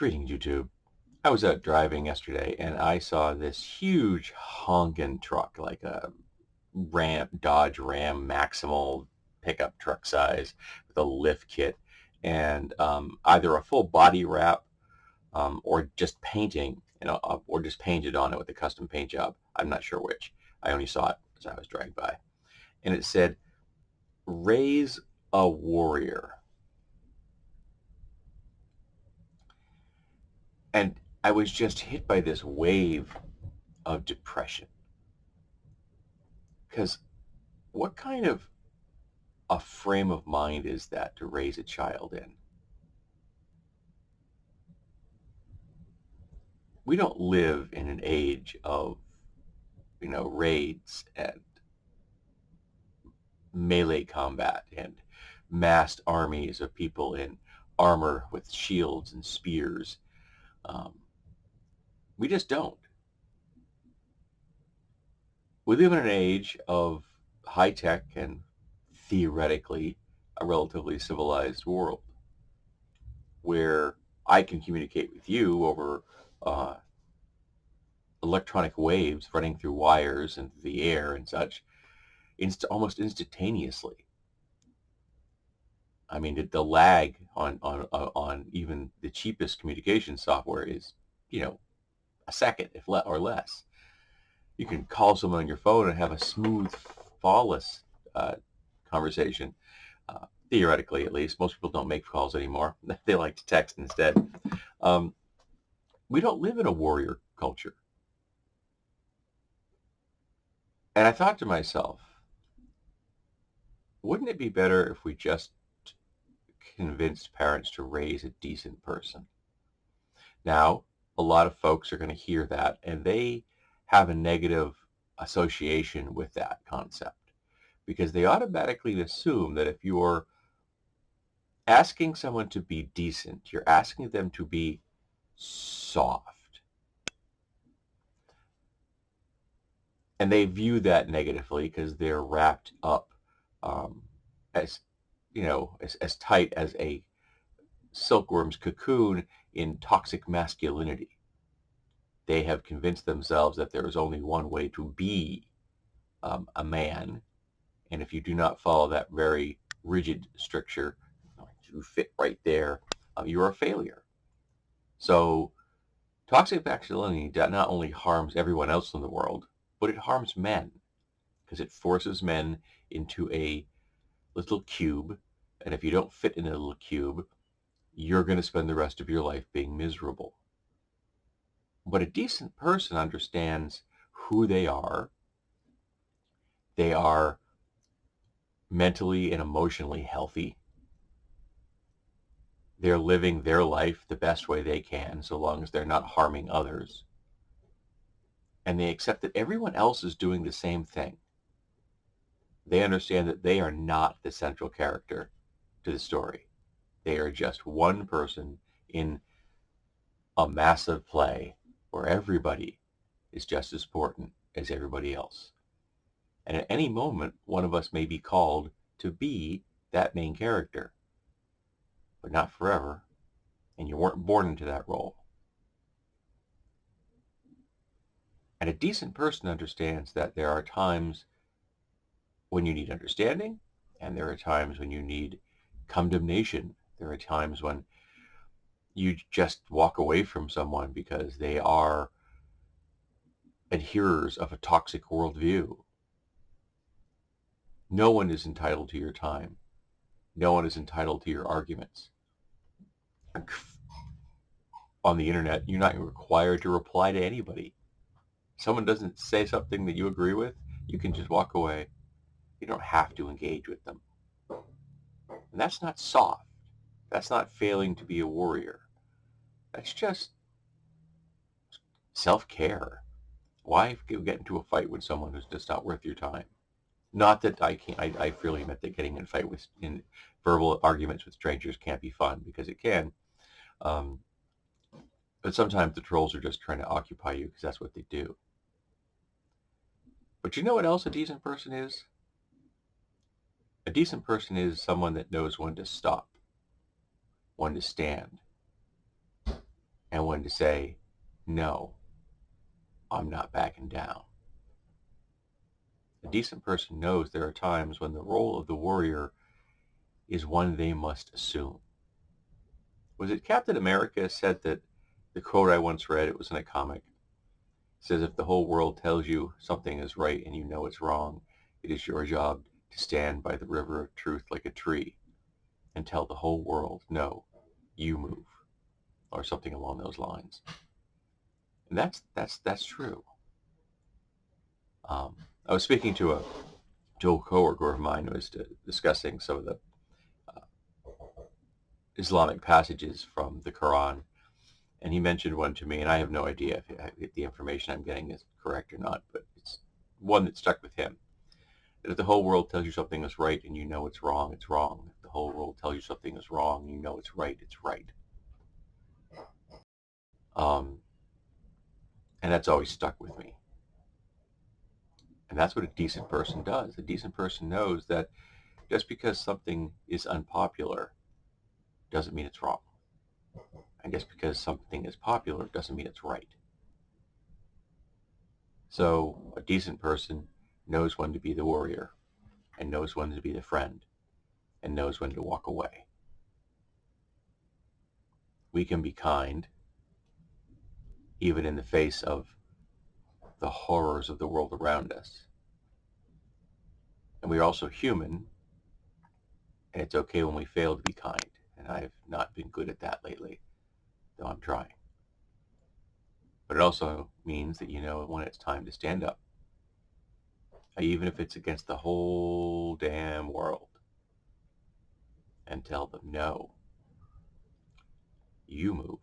Greeting YouTube. I was out driving yesterday and I saw this huge honking truck, like a Dodge Ram Maximal pickup truck size with a lift kit and either a full body wrap or just painting, or just painted on it with a custom paint job. I'm not sure which. I only saw it as I was driving by. And it said, "Raise a warrior." And I was just hit by this wave of depression. Because what kind of a frame of mind is that to raise a child in? We don't live in an age of, raids and melee combat and massed armies of people in armor with shields and spears. Um, we just don't. We live in an age of high tech and theoretically a relatively civilized world where I can communicate with you over uh, electronic waves running through wires and the air and such, almost instantaneously. I mean, the lag on even the cheapest communication software is, a second if or less. You can call someone on your phone and have a smooth, flawless conversation. Theoretically, at least, most people don't make calls anymore. They like to text instead. Um, we don't live in a warrior culture. And I thought to myself, wouldn't it be better if we just convinced parents to raise a decent person? Now, a lot of folks are going to hear that and they have a negative association with that concept because they automatically assume that if you're asking someone to be decent, you're asking them to be soft. And they view that negatively because they're wrapped up as, as tight as a silkworm's cocoon in toxic masculinity. They have convinced themselves that there is only one way to be a man. And if you do not follow that very rigid stricture, you fit right there, you're a failure. So toxic masculinity not only harms everyone else in the world, but it harms men because it forces men into a little cube. And if you don't fit in a little cube, you're going to spend the rest of your life being miserable. But a decent person understands who they are. They are mentally and emotionally healthy. They're living their life the best way they can, so long as they're not harming others. And they accept that everyone else is doing the same thing. They understand that they are not the central character to the story. They are just one person in a massive play where everybody is just as important as everybody else. And at any moment, one of us may be called to be that main character, but not forever, and you weren't born into that role. And a decent person understands that there are times when you need understanding, and there are times when you need condemnation. There are times when you just walk away from someone because they are adherers of a toxic worldview. No one is entitled to your time. No one is entitled to your arguments. On the internet, you're not required to reply to anybody. Someone doesn't say something that you agree with, you can just walk away. You don't have to engage with them. And that's not soft. That's not failing to be a warrior. That's just self-care. Why get into a fight with someone who's just not worth your time? Not that I freely admit that getting in verbal arguments with strangers can't be fun, because it can. But sometimes the trolls are just trying to occupy you because that's what they do. But you know what else a decent person is? A decent person is someone that knows when to stop, when to stand. and when to say, no, I'm not backing down. A decent person knows there are times when the role of the warrior is one they must assume. Was it Captain America said that the quote I once read, it was in a comic, says if the whole world tells you something is right and you know it's wrong, it is your job to stand by the river of truth like a tree and tell the whole world, no, you move, or something along those lines. And that's true. I was speaking to a coworker of mine who was discussing some of the Islamic passages from the Quran, and he mentioned one to me, and I have no idea if the information I'm getting is correct or not, but it's one that stuck with him. That if the whole world tells you something is right and you know it's wrong, it's wrong. If the whole world tells you something is wrong and you know it's right, it's right. Um, and that's always stuck with me. And that's what a decent person does. A decent person knows that just because something is unpopular doesn't mean it's wrong. And just because something is popular doesn't mean it's right. So a decent person knows when to be the warrior and knows when to be the friend and knows when to walk away. We can be kind even in the face of the horrors of the world around us. And we're also human, and it's okay when we fail to be kind. And I've not been good at that lately, though I'm trying. But it also means that you know when it's time to stand up, even if it's against the whole damn world, and tell them, no, you move.